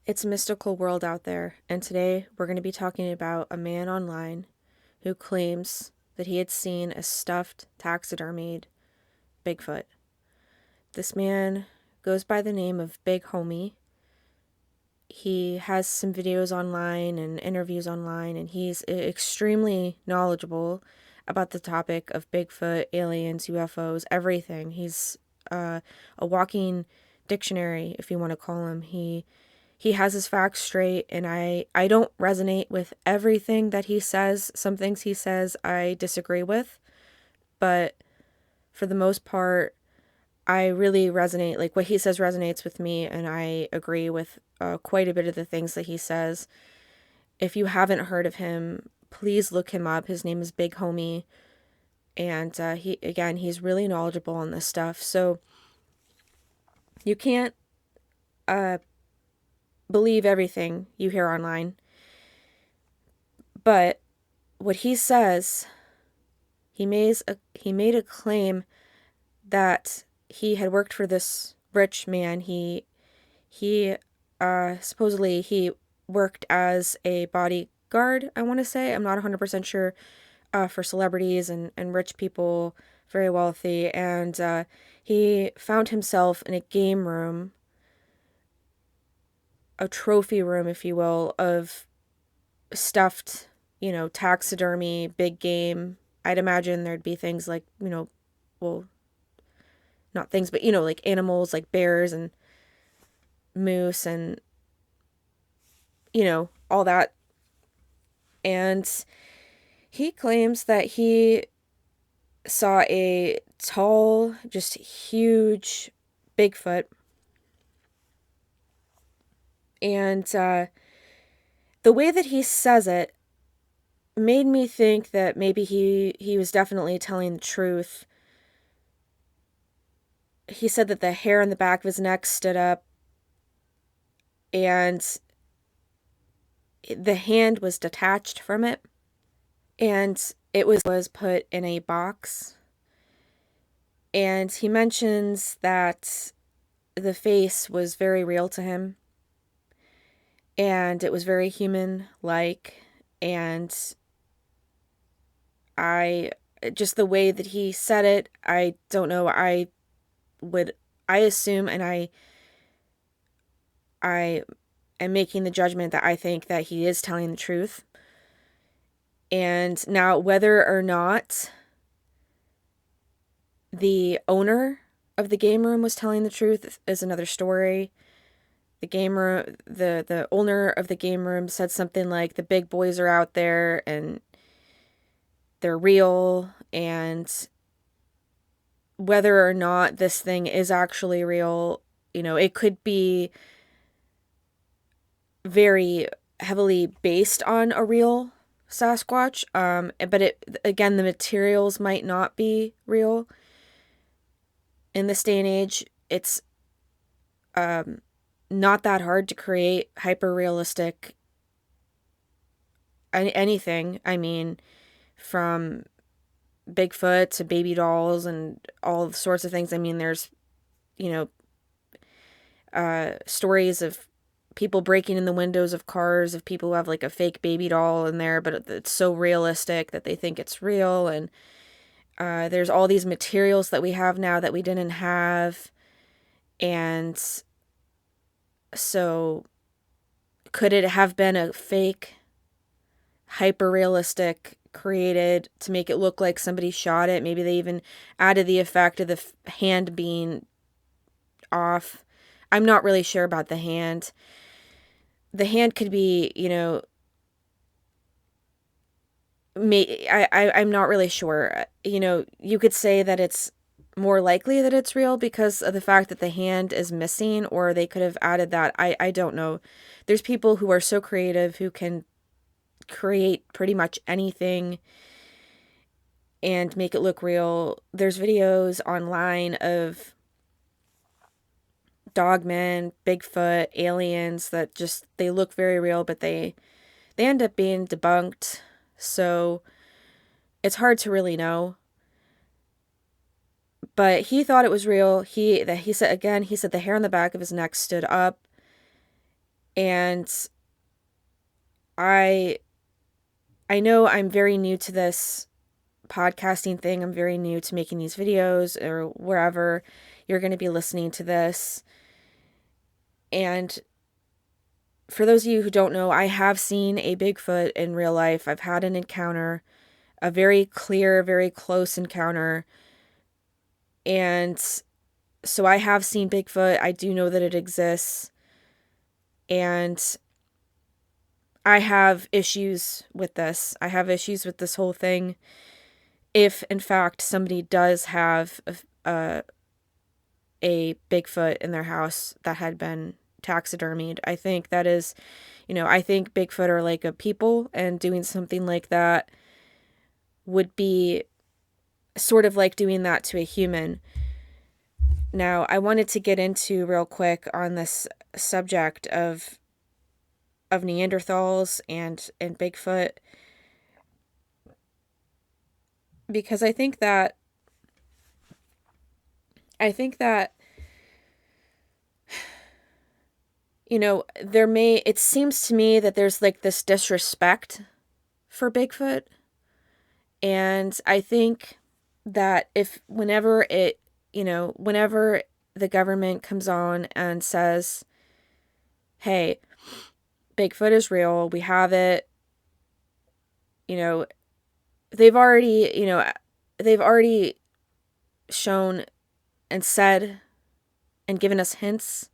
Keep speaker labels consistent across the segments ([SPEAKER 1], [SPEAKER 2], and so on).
[SPEAKER 1] It's a mystical world out there, and today we're going to be talking about a man online who claims that he had seen a stuffed taxidermied Bigfoot. This man goes by the name of Big Homie. He has some videos online and interviews online, and he's extremely knowledgeable about the topic of Bigfoot, aliens, UFOs, everything. He's a walking dictionary, if you want to call him. He has his facts straight, and I don't resonate with everything that he says. Some things he says I disagree with, but for the most part, I really resonate. Like, what he says resonates with me, and I agree with quite a bit of the things that he says. If you haven't heard of him, please look him up. His name is Big Homie, and he's really knowledgeable on this stuff. So you can't uh, believe everything you hear online. But what he says, he made a claim that he had worked for this rich man. He supposedly he worked as a bodyguard, I want to say. I'm not 100% sure, for celebrities and rich people, very wealthy. And he found himself in a game room, a trophy room, if you will, of stuffed, taxidermy, big game. I'd imagine there'd be things like, well, not things, but, like animals like bears and moose and, all that. And he claims that he saw a tall, just huge Bigfoot. And the way that he says it made me think that maybe he was definitely telling the truth. He said that the hair on the back of his neck stood up, and the hand was detached from it, and it was put in a box. And he mentions that the face was very real to him, and it was very human like. And I just, the way that he said it, I don't know. Would I assume, and I am making the judgment that I think that he is telling the truth. And now, whether or not the owner of the game room was telling the truth is another story. The game room, the owner of the game room said something like, the big boys are out there and they're real. And whether or not this thing is actually real, it could be very heavily based on a real Sasquatch. But the materials might not be real. In this day and age, it's not that hard to create hyper realistic anything. I mean, from Bigfoot to baby dolls and all sorts of things. I mean, there's, you know, stories of people breaking in the windows of cars, of people who have like a fake baby doll in there, but it's so realistic that they think it's real. And there's all these materials that we have now that we didn't have. And so could it have been a fake, hyper realistic, created to make it look like somebody shot it? Maybe they even added the effect of the hand being off. I'm not really sure about the hand. The hand could be, I'm not really sure. You could say that it's more likely that it's real because of the fact that the hand is missing, or they could have added that. I don't know. There's people who are so creative who can create pretty much anything and make it look real. There's videos online of dogmen, Bigfoot, aliens that just, they look very real, but they end up being debunked. So it's hard to really know. But he thought it was real. He said the hair on the back of his neck stood up. And I I know I'm very new to this podcasting thing. I'm very new to making these videos or wherever you're going to be listening to this. And for those of you who don't know, I have seen a Bigfoot in real life. I've had an encounter, a very clear, very close encounter. And so I have seen Bigfoot. I do know that it exists. And I have issues with this. I have issues with this whole thing. If, in fact, somebody does have a Bigfoot in their house that had been taxidermied, I think that is, I think Bigfoot are like a people, and doing something like that would be sort of like doing that to a human. Now, I wanted to get into real quick on this subject of Neanderthals and Bigfoot, because I think that it seems to me that there's like this disrespect for Bigfoot. And I think that whenever the government comes on and says, hey, Bigfoot is real, we have it, you know, they've already, they've already shown and said and given us hints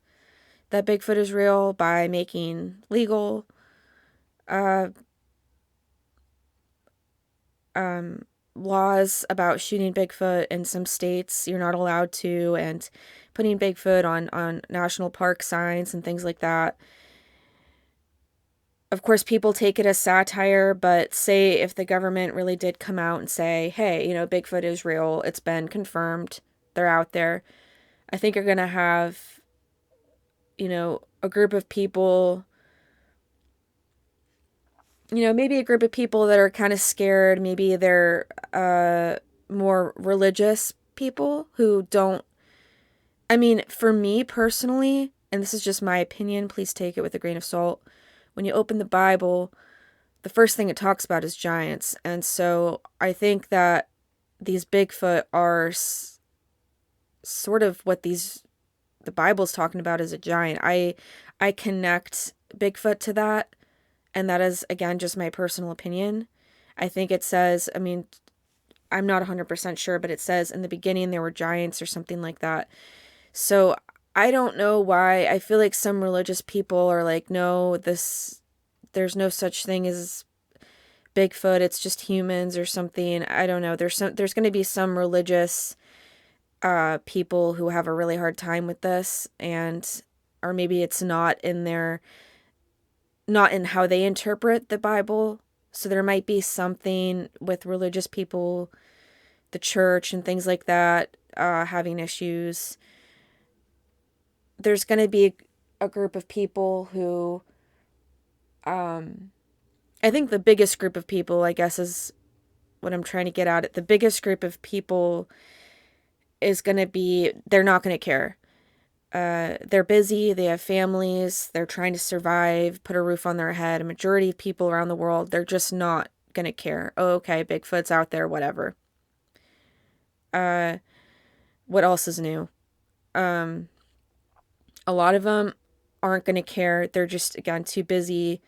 [SPEAKER 1] that Bigfoot is real by making legal uh, laws about shooting Bigfoot in some states. You're not allowed to, and putting Bigfoot on national park signs and things like that. Of course, people take it as satire, but say if the government really did come out and say, hey, Bigfoot is real, it's been confirmed, they're out there, I think you're going to have, a group of people, maybe a group of people that are kind of scared. Maybe they're more religious people who don't. I mean, for me personally, and this is just my opinion, please take it with a grain of salt. When you open the Bible, the first thing it talks about is giants. And so I think that these Bigfoot are sort of what the Bible's talking about as a giant. I connect Bigfoot to that. And that is, again, just my personal opinion. I think it says, I mean, I'm not 100% sure, but it says in the beginning there were giants or something like that. So I don't know why. I feel like some religious people are like, no, there's no such thing as Bigfoot. It's just humans or something. I don't know. There's going to be some religious people who have a really hard time with this, or maybe it's not in how they interpret the Bible. So there might be something with religious people, the church and things like that, having issues. There's going to be a group of people who, I think the biggest group of people, I guess, is what I'm trying to get at. The biggest group of people is going to be, they're not going to care. They're busy, they have families, they're trying to survive, put a roof on their head. A majority of people around the world, they're just not going to care. Oh, okay, Bigfoot's out there, whatever. What else is new? A lot of them aren't going to care. They're just, again, too busy,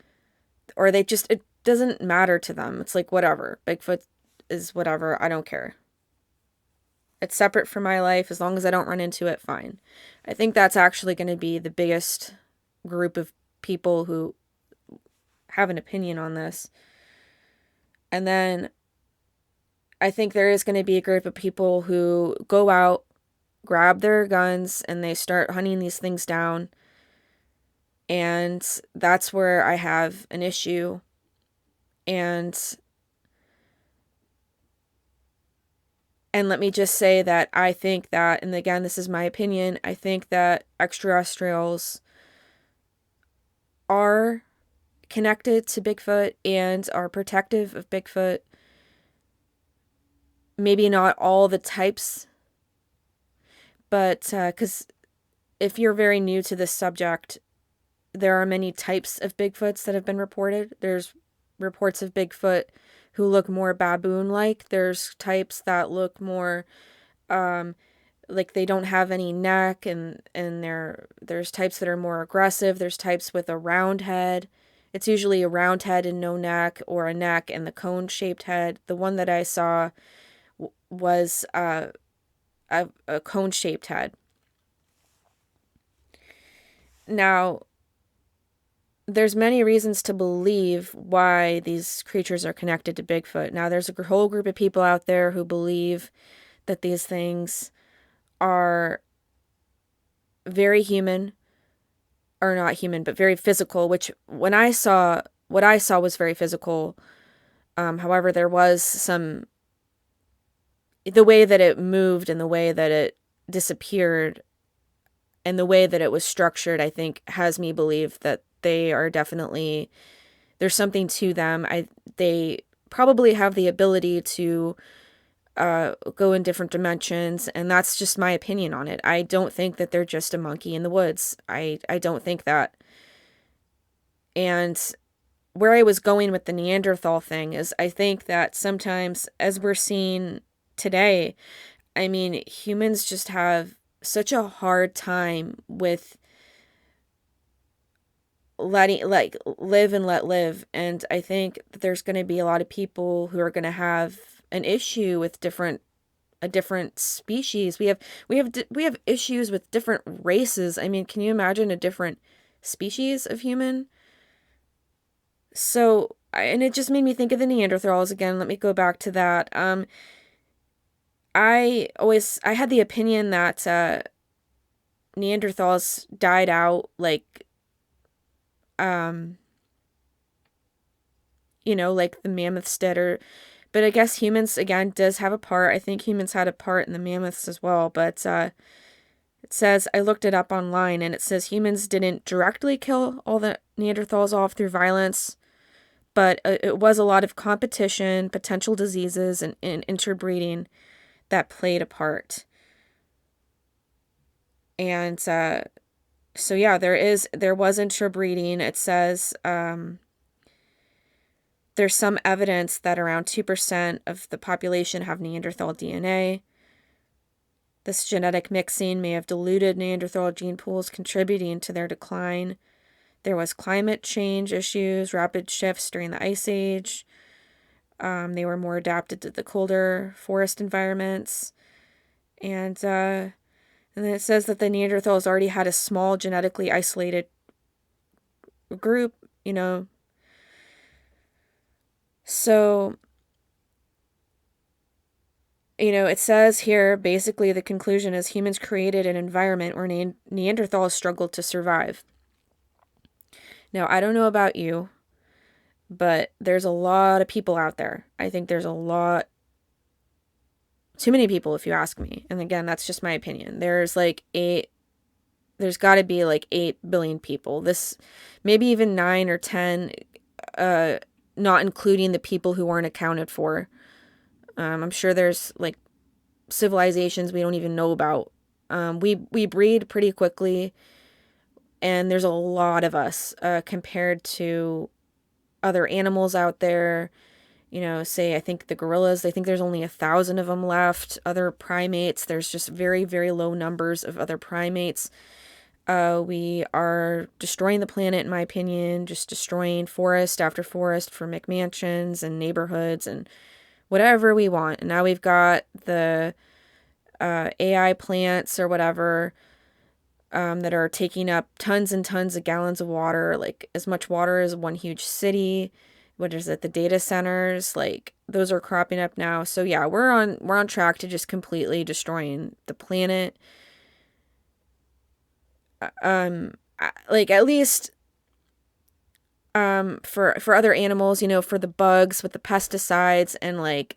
[SPEAKER 1] or it doesn't matter to them. It's like, whatever. Bigfoot is whatever. I don't care. It's separate from my life. As long as I don't run into it, fine. I think that's actually going to be the biggest group of people who have an opinion on this. And then I think there is going to be a group of people who go out, grab their guns, and they start hunting these things down. And that's where I have an issue. And let me just say that I think that, and again, this is my opinion, I think that extraterrestrials are connected to Bigfoot and are protective of Bigfoot. Maybe not all the types, but because if you're very new to this subject, there are many types of Bigfoots that have been reported. There's reports of Bigfoot who look more baboon-like. There's types that look more like they don't have any neck, and there's types that are more aggressive. There's types with a round head. It's usually a round head and no neck, or a neck and the cone-shaped head. The one that I saw was a cone-shaped head. Now, there's many reasons to believe why these creatures are connected to Bigfoot. Now, there's a whole group of people out there who believe that these things are very human, or not human, but very physical, which what I saw was very physical. However, there was the way that it moved and the way that it disappeared and the way that it was structured, I think, has me believe that they are definitely, there's something to them. They probably have the ability to go in different dimensions, and that's just my opinion on it. I don't think that they're just a monkey in the woods. I don't think that. And where I was going with the Neanderthal thing is, I think that sometimes, as we're seeing today, I mean, humans just have such a hard time with letting, like, live and let live. And I think that there's going to be a lot of people who are going to have an issue with a different species. We have issues with different races. I mean, can you imagine a different species of human? So, and it just made me think of the Neanderthals again. Let me go back to that. I had the opinion that Neanderthals died out, like, like the mammoths did, but I guess humans, again, does have a part. I think humans had a part in the mammoths as well, but it says, I looked it up online, and it says humans didn't directly kill all the Neanderthals off through violence, but it was a lot of competition, potential diseases, and interbreeding that played a part. And so yeah, there was interbreeding. It says there's some evidence that around 2% of the population have Neanderthal DNA. This genetic mixing may have diluted Neanderthal gene pools, contributing to their decline. There was climate change issues, rapid shifts during the Ice Age. They were more adapted to the colder forest environments. And then it says that the Neanderthals already had a small genetically isolated group, So, it says here, basically the conclusion is humans created an environment where Neanderthals struggled to survive. Now, I don't know about you, but there's a lot of people out there. I think there's too many people, if you ask me. And again, that's just my opinion. There's got to be like 8 billion people. Maybe even 9 or 10, not including the people who weren't accounted for. I'm sure there's like civilizations we don't even know about. We breed pretty quickly, and there's a lot of us compared to other animals out there. Say, I think the gorillas, I think there's only 1,000 of them left. Other primates, there's just very, very low numbers of other primates. We are destroying the planet, in my opinion, just destroying forest after forest for McMansions and neighborhoods and whatever we want. And now we've got the AI plants or whatever that are taking up tons and tons of gallons of water, like as much water as one huge city. What is it? The data centers, like those are cropping up now. So yeah, we're on track to just completely destroying the planet. Like at least for other animals, for the bugs with the pesticides, and like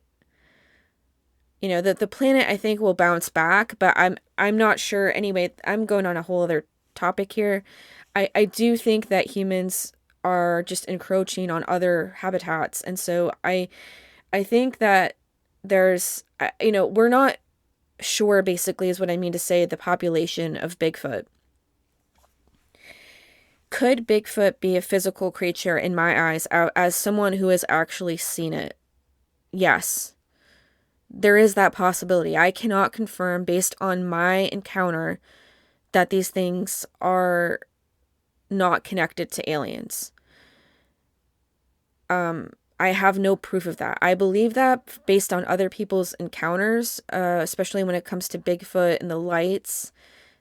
[SPEAKER 1] the planet, I think, will bounce back, but I'm not sure. Anyway, I'm going on a whole other topic here. I do think that humans are just encroaching on other habitats, and so I think that there's we're not sure, basically, is what I mean to say, the population of Bigfoot. Could Bigfoot be a physical creature in my eyes as someone who has actually seen it? Yes. There is that possibility. I cannot confirm based on my encounter that these things are not connected to aliens. I have no proof of that. I believe that based on other people's encounters, especially when it comes to Bigfoot and the lights,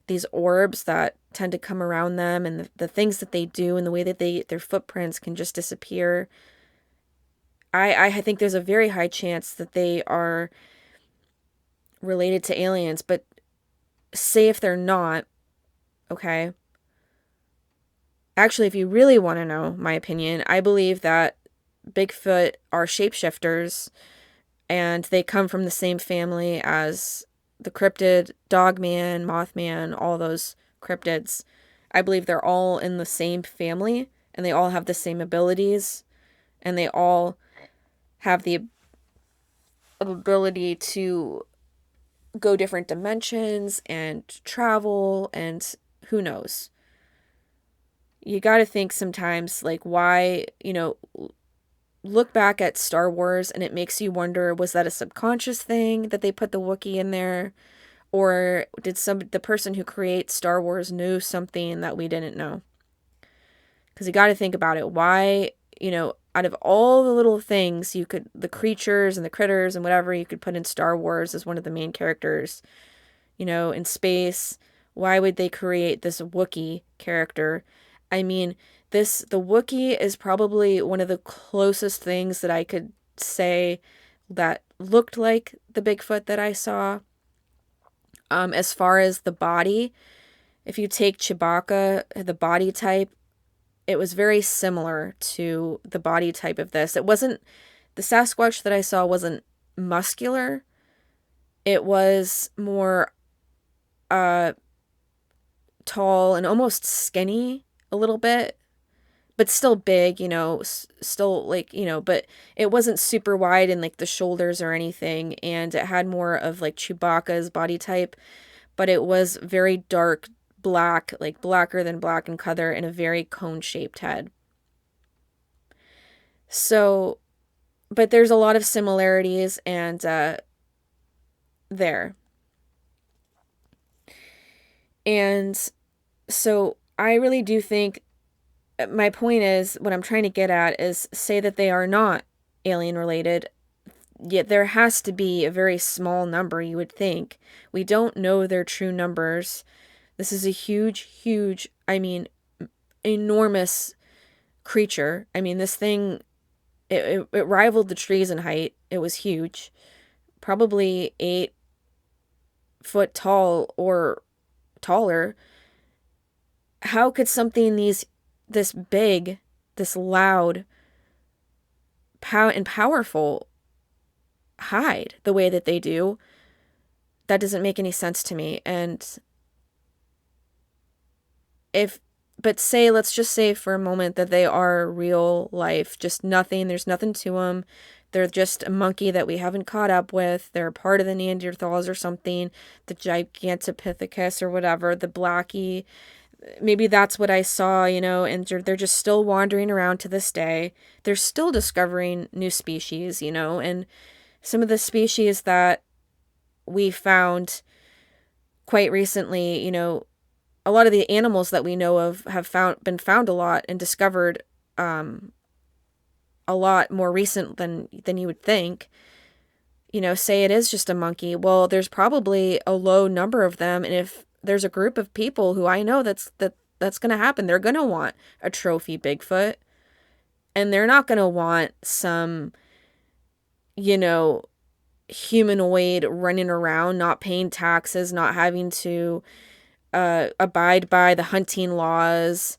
[SPEAKER 1] these orbs that tend to come around them, and the things that they do and the way that their footprints can just disappear. I think there's a very high chance that they are related to aliens, but say if they're not, okay? Actually, if you really want to know my opinion, I believe that Bigfoot are shapeshifters and they come from the same family as the cryptid, Dogman, Mothman, all those cryptids. I believe they're all in the same family and they all have the same abilities and they all have the ability to go different dimensions and travel and who knows. You got to think sometimes like why, look back at Star Wars and it makes you wonder, was that a subconscious thing that they put the Wookiee in there? Or did the person who creates Star Wars know something that we didn't know? Because you got to think about it. Why, out of all the little things the creatures and the critters and whatever you could put in Star Wars as one of the main characters, in space, why would they create this Wookiee character? I mean, the Wookiee is probably one of the closest things that I could say that looked like the Bigfoot that I saw. As far as the body, if you take Chewbacca, the body type, it was very similar to the body type of this. The Sasquatch that I saw wasn't muscular. It was more tall and almost skinny a little bit, but still big, still like, but it wasn't super wide in like the shoulders or anything. And it had more of like Chewbacca's body type, but it was very dark black, like blacker than black in color, and a very cone-shaped head. So, but there's a lot of similarities and there. And so I really do think my point is, what I'm trying to get at is say that they are not alien related, yet there has to be a very small number, you would think. We don't know their true numbers. This is a huge, enormous creature. I mean, this thing, it rivaled the trees in height. It was huge. Probably 8 foot tall or taller. How could something this big, this loud, and powerful hide the way that they do? That doesn't make any sense to me. And let's just say for a moment that they are real life, just nothing, there's nothing to them. They're just a monkey that we haven't caught up with. They're part of the Neanderthals or something, the Gigantopithecus or whatever, the Blackie. Maybe that's what I saw, and they're just still wandering around to this day. They're still discovering new species, and some of the species that we found quite recently, a lot of the animals that we know of have been found a lot and discovered a lot more recent than you would think. Say it is just a monkey. Well, there's probably a low number of them, and if there's a group of people who I know that's going to happen, they're going to want a trophy Bigfoot, and they're not going to want some humanoid running around, not paying taxes, not having to abide by the hunting laws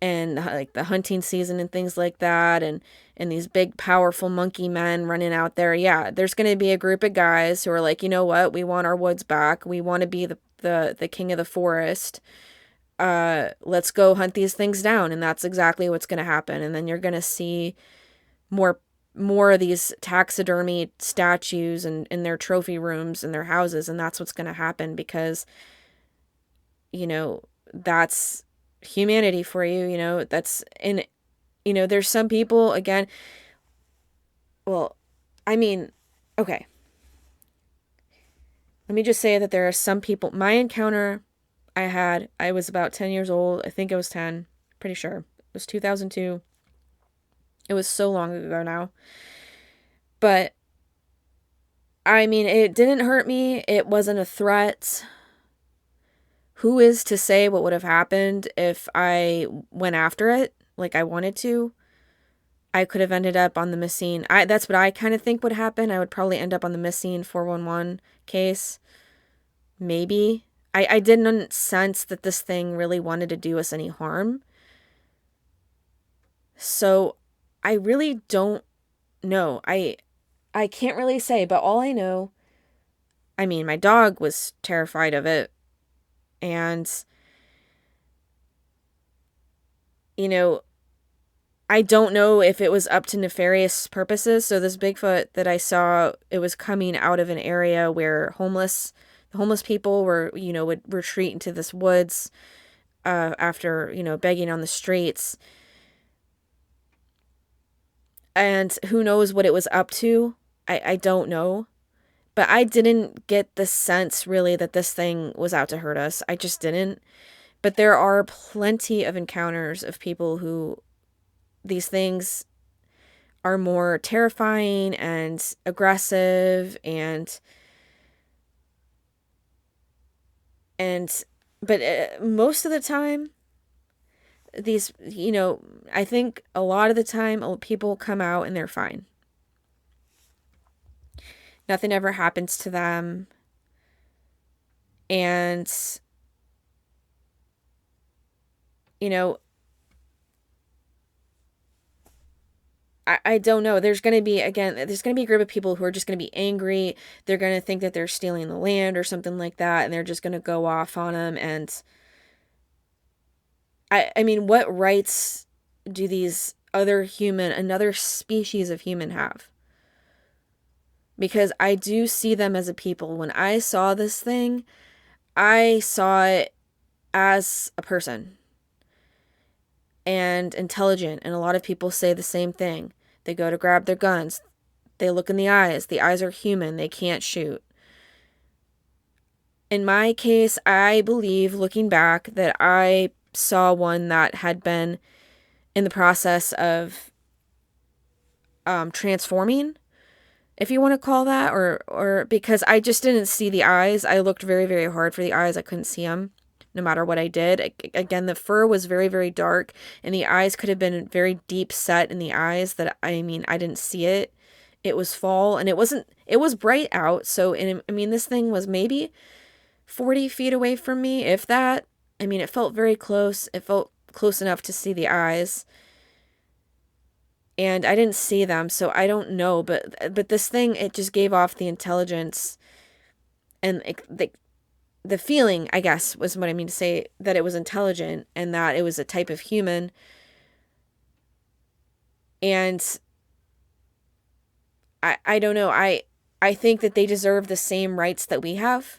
[SPEAKER 1] and like the hunting season and things like that, and these big powerful monkey men running out there. Yeah, there's going to be a group of guys who are like, you know what, we want our woods back, we want to be the king of the forest, let's go hunt these things down. And that's exactly what's going to happen. And then you're going to see more of these taxidermy statues and in their trophy rooms in their houses, and that's what's going to happen because that's humanity for you, you know, that's in, you know, there's some people, again, well, I mean, okay, let me just say that there are some people, my encounter I was about 10 years old. I think I was 10, pretty sure. It was 2002. It was so long ago now. But I mean, it didn't hurt me. It wasn't a threat. Who is to say what would have happened if I went after it like I wanted to? I could have ended up on the missing. That's what I kind of think would happen. I would probably end up on the missing 411 case. Maybe. I didn't sense that this thing really wanted to do us any harm. So I really don't know. I can't really say, but all I know, I mean, my dog was terrified of it. And, you know, I don't know if it was up to nefarious purposes. So this Bigfoot that I saw, it was coming out of an area where the homeless people were, you know, would retreat into this woods after, you know, begging on the streets. And who knows what it was up to? I don't know. But I didn't get the sense really that this thing was out to hurt us. I just didn't. But there are plenty of encounters of people who these things are more terrifying and aggressive and but most of the time these, you know, I think a lot of the time people come out and they're fine. Nothing ever happens to them. And, you know, I don't know. There's going to be, again, there's going to be a group of people who are just going to be angry. They're going to think that they're stealing the land or something like that. And they're just going to go off on them. And I mean, what rights do these another species of human have? Because I do see them as a people. When I saw this thing, I saw it as a person and intelligent. And a lot of people say the same thing. They go to grab their guns. They look in the eyes. The eyes are human. They can't shoot. In my case, I believe, looking back, that I saw one that had been in the process of transforming, if you want to call that, or because I just didn't see the eyes. I looked very, very hard for the eyes. I couldn't see them no matter what I did. Again, the fur was very, very dark, and the eyes could have been very deep set in the eyes that, I mean, I didn't see it. It was fall, and it was bright out. So, and I mean, this thing was maybe 40 feet away from me, if that. I mean, it felt very close. It felt close enough to see the eyes. And I didn't see them, so I don't know. But this thing, it just gave off the intelligence and the feeling, I guess, was what I mean to say, that it was intelligent and that it was a type of human. And I don't know. I think that they deserve the same rights that we have.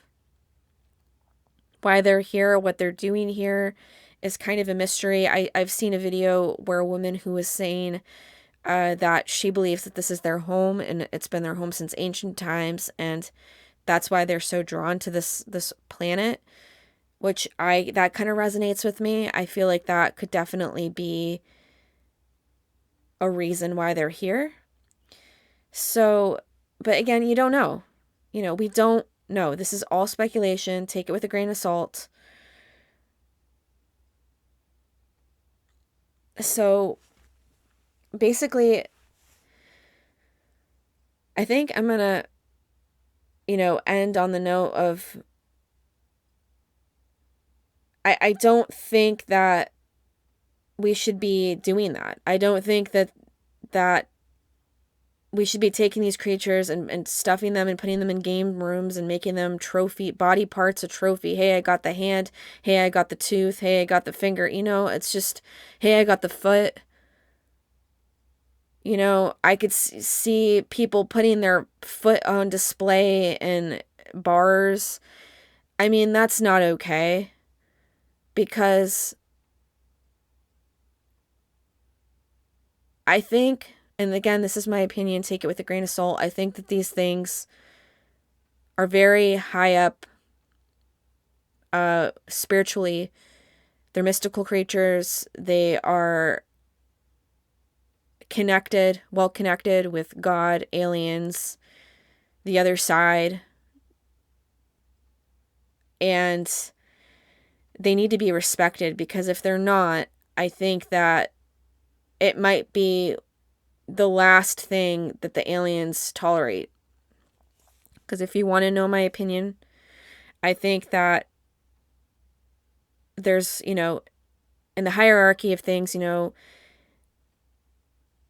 [SPEAKER 1] Why they're here, what they're doing here is kind of a mystery. I've seen a video where a woman who was saying that she believes that this is their home and it's been their home since ancient times, and that's why they're so drawn to this planet, which that kind of resonates with me. I feel like that could definitely be a reason why they're here. So, but again, you don't know. You know, we don't know. This is all speculation. Take it with a grain of salt. So, basically, I think I'm going to, you know, end on the note of I don't think that we should be doing that. I don't think that we should be taking these creatures and stuffing them and putting them in game rooms and making them body parts a trophy. Hey, I got the hand. Hey, I got the tooth. Hey, I got the finger. You know, it's just, hey, I got the foot. You know, I could see people putting their foot on display in bars. I mean, that's not okay. Because I think, and again, this is my opinion, take it with a grain of salt, I think that these things are very high up spiritually. They're mystical creatures. They are connected, well connected with God, aliens, the other side. And they need to be respected, because if they're not, I think that it might be the last thing that the aliens tolerate. Because if you want to know my opinion, I think that there's, in the hierarchy of things,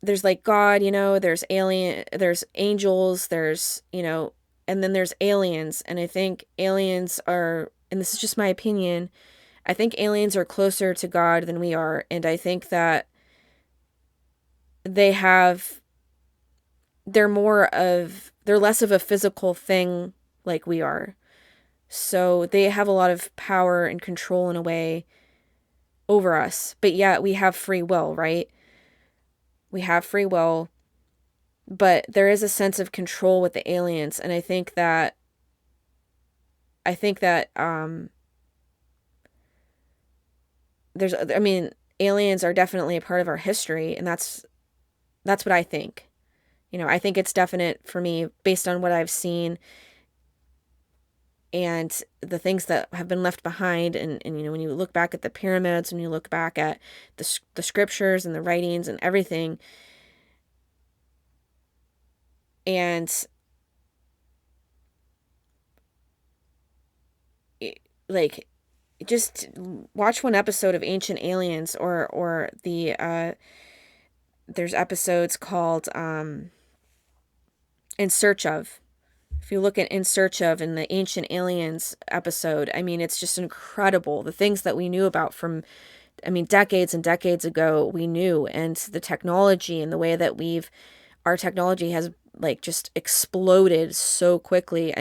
[SPEAKER 1] there's like God, there's there's angels, there's, and then there's aliens. And I think aliens are, and this is just my opinion, I think aliens are closer to God than we are. And I think that they have, they're less of a physical thing like we are. So they have a lot of power and control in a way over us. But yet we have free will, right? We have free will, but there is a sense of control with the aliens. And I think that aliens are definitely a part of our history, and that's what I think. I think it's definite for me based on what I've seen and the things that have been left behind. And when you look back at the pyramids, when you look back at the scriptures and the writings and everything, and like, just watch one episode of Ancient Aliens, or there's episodes called In Search Of. If you look at In Search Of in the Ancient Aliens episode, it's just incredible. The things that we knew about from, decades and decades ago, we knew, and the technology and the way that our technology has just exploded so quickly.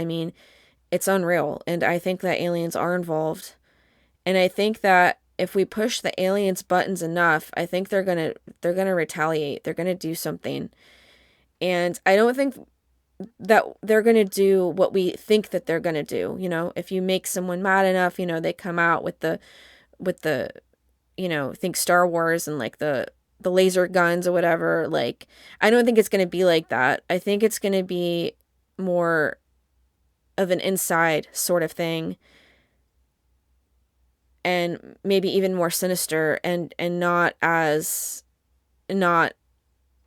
[SPEAKER 1] It's unreal. And I think that aliens are involved. And I think that if we push the aliens' buttons enough, I think they're gonna retaliate. They're gonna do something. And I don't think that they're gonna do what we think that they're gonna do. If you make someone mad enough, they come out with the think Star Wars and the laser guns or whatever. I don't think it's gonna be like that. I think it's gonna be more of an inside sort of thing, and maybe even more sinister, and not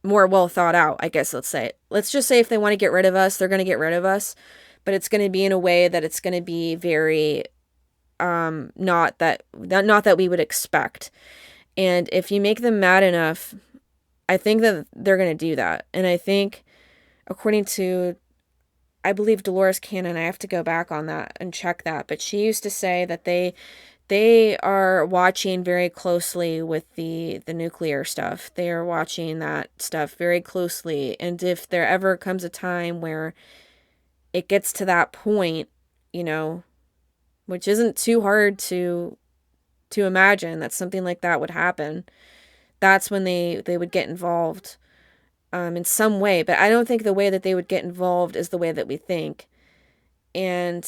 [SPEAKER 1] more well thought out, I guess. Let's just say if they want to get rid of us, they're going to get rid of us, but it's going to be in a way that it's going to be very not that we would expect. And if you make them mad enough, I think that they're going to do that. And I think, according to, I believe, Dolores Cannon, I have to go back on that and check that, but she used to say that they are watching very closely with the nuclear stuff. They are watching that stuff very closely. And if there ever comes a time where it gets to that point, which isn't too hard to imagine that something like that would happen, that's when they would get involved in some way. But I don't think the way that they would get involved is the way that we think. And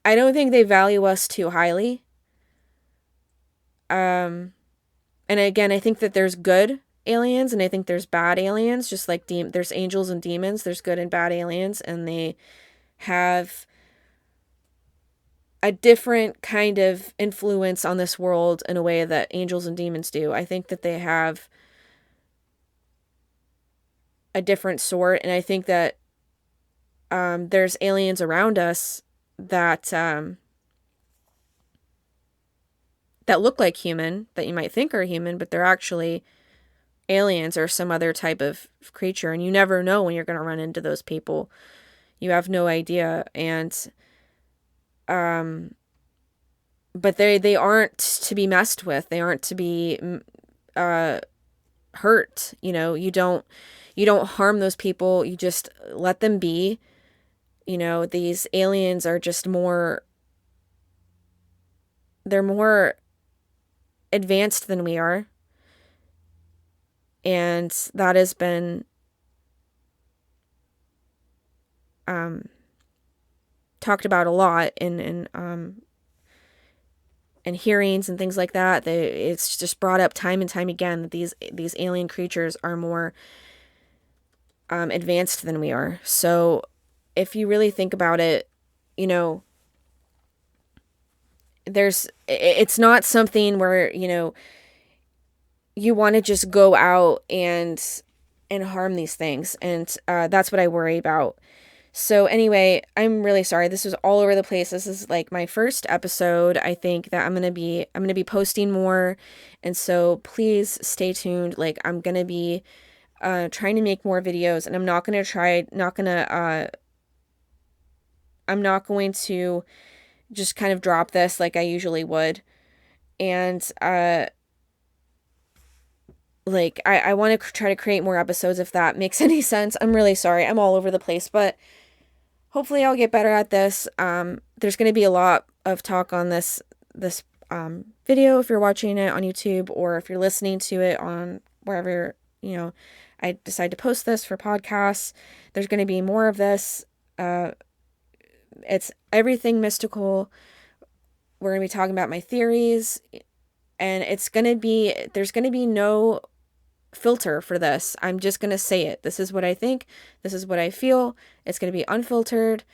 [SPEAKER 1] I don't think they value us too highly. And again, I think that there's good aliens and I think there's bad aliens, just like there's angels and demons. There's good and bad aliens, and they have a different kind of influence on this world in a way that angels and demons do. I think that they have a different sort, and I think that there's aliens around us that that look like human, that you might think are human, but they're actually aliens or some other type of creature. And you never know when you're going to run into those people. You have no idea. And but they aren't to be messed with. They aren't to be hurt. You don't harm those people. You just let them be. These aliens are just they're more advanced than we are. And that has been talked about a lot in hearings and things like that. It's just brought up time and time again that these alien creatures are more advanced than we are. So if you really think about it, you know, it's not something where, you know, you want to just go out and harm these things. And that's what I worry about. So anyway, I'm really sorry. This was all over the place. This is like my first episode. I think that I'm going to be posting more. And so please stay tuned. Like, I'm going to be trying to make more videos, and I'm not going to just kind of drop this like I usually would. And like I want to try to create more episodes if that makes any sense. I'm really sorry. I'm all over the place, but hopefully I'll get better at this. There's going to be a lot of talk on this video if you're watching it on YouTube, or if you're listening to it on wherever, you know, I decide to post this for podcasts. There's going to be more of this. It's everything mystical. We're going to be talking about my theories, and there's going to be no filter for this. I'm just going to say it. This is what I think. This is what I feel. It's going to be unfiltered,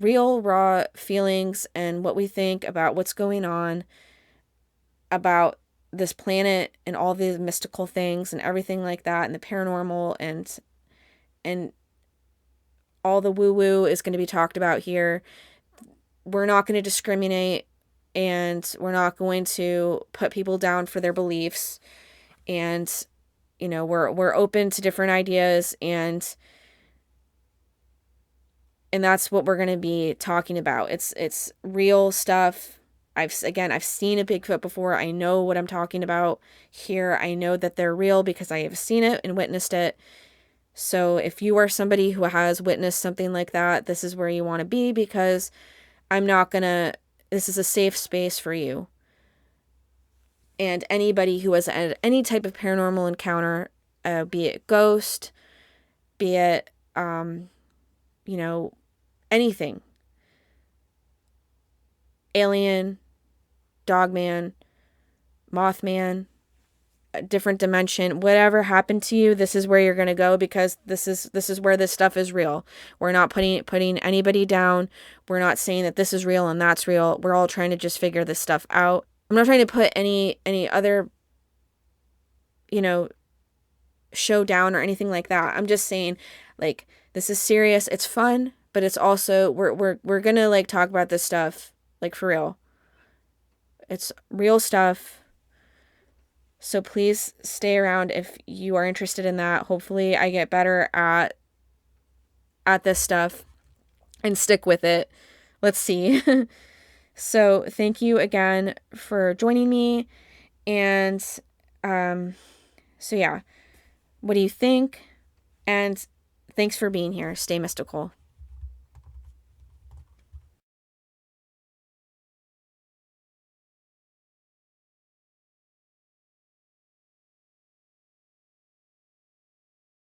[SPEAKER 1] real, raw feelings and what we think about what's going on, about this planet and all the mystical things and everything like that, and the paranormal and all the woo-woo is going to be talked about here. We're not going to discriminate, and we're not going to put people down for their beliefs. And, you know, we're open to different ideas, and that's what we're going to be talking about. It's real stuff. I've seen a Bigfoot before. I know what I'm talking about here. I know that they're real because I have seen it and witnessed it. So if you are somebody who has witnessed something like that, this is where you want to be, because this is a safe space for you. And anybody who has had any type of paranormal encounter, be it ghost, be it, you know, anything, alien, dogman, mothman, a different dimension, whatever happened to you, this is where you're going to go, because this is where this stuff is real. We're not putting anybody down. We're not saying that this is real and that's real. We're all trying to just figure this stuff out. I'm not trying to put any other, you know, show down or anything like that. I'm just saying, like, this is serious. It's fun, but it's also, we're going to like talk about this stuff like for real. It's real stuff. So please stay around if you are interested in that. Hopefully I get better at this stuff and stick with it. Let's see. So thank you again for joining me. And so yeah, what do you think? And thanks for being here. Stay mystical.